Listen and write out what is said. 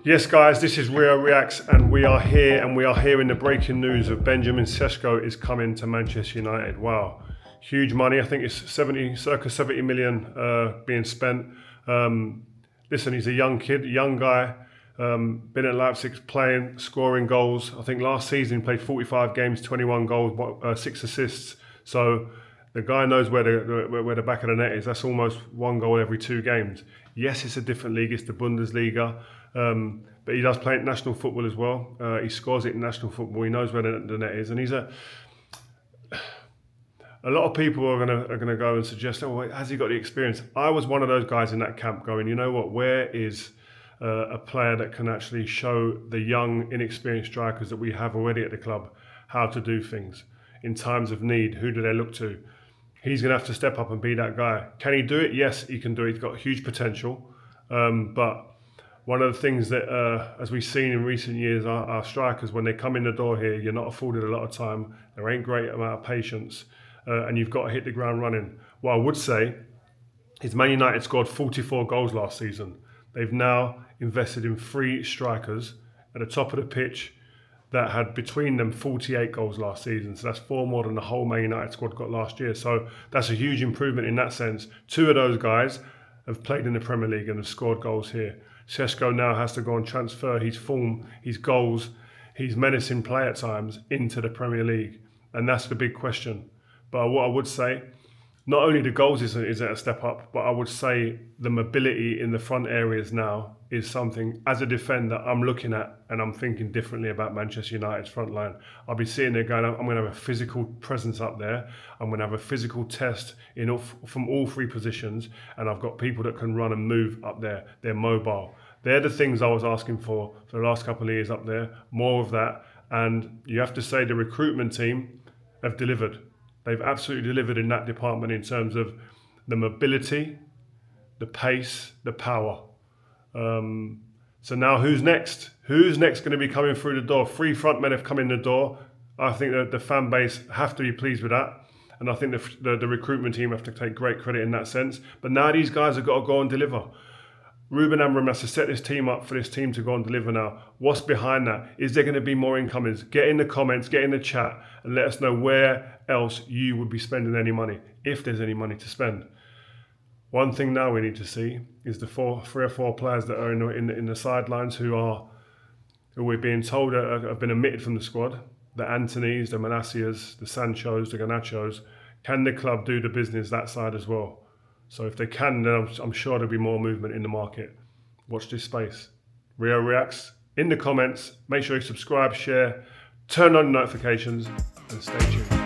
Yes guys, this is Rio Reacts and we are here in the breaking news of Benjamin Sesko is coming to Manchester United. Wow, huge money. I think it's circa 70 million being spent. Listen, he's a young kid, young guy, been at Leipzig playing, scoring goals. I think last season he played 45 games, 21 goals, 6 assists. So the guy knows where the back of the net is. That's almost 1 goal every 2 games. Yes, it's a different league, it's the Bundesliga. But he does play international football as well. He scores it in national football. He knows where the net is, and he's a lot of people are gonna go and suggest, oh, has he got the experience? I was one of those guys in that camp going, you know what? Where is a player that can actually show the young, inexperienced strikers that we have already at the club how to do things in times of need? Who do they look to? He's gonna have to step up and be that guy. Can he do it? Yes, he can do it. He's got huge potential, but one of the things that, as we've seen in recent years, our strikers, when they come in the door here, you're not afforded a lot of time. There ain't great amount of patience, and you've got to hit the ground running. What I would say is Man United scored 44 goals last season. They've now invested in 3 strikers at the top of the pitch that had between them 48 goals last season. So that's 4 more than the whole Man United squad got last year. So that's a huge improvement in that sense. 2 of those guys have played in the Premier League and have scored goals here. Sesko now has to go and transfer his form, his goals, his menacing play at times into the Premier League. And that's the big question. But what I would say, not only the goals is a step up, but I would say the mobility in the front areas now is something, as a defender, I'm looking at and I'm thinking differently about Manchester United's front line. I'll be sitting there going, I'm going to have a physical presence up there. I'm going to have a physical test from all 3 positions. And I've got people that can run and move up there. They're mobile. They're the things I was asking for the last couple of years up there. More of that. And you have to say the recruitment team have delivered. They've absolutely delivered in that department in terms of the mobility, the pace, the power. So now who's next? Who's next going to be coming through the door? 3 front men have come in the door. I think that the fan base have to be pleased with that. And I think the recruitment team have to take great credit in that sense. But now these guys have got to go and deliver. Ruben Amorim has to set this team up for this team to go and deliver now. What's behind that? Is there going to be more incomings? Get in the comments, get in the chat, and let us know where else you would be spending any money, if there's any money to spend. One thing now we need to see is the 3 or 4 players that are in the sidelines who we're being told have been omitted from the squad. The Antonys, the Malacias, the Sanchos, the Garnachos. Can the club do the business that side as well? So if they can, then I'm sure there'll be more movement in the market. Watch this space. Rio Reacts in the comments. Make sure you subscribe, share, turn on notifications, and stay tuned.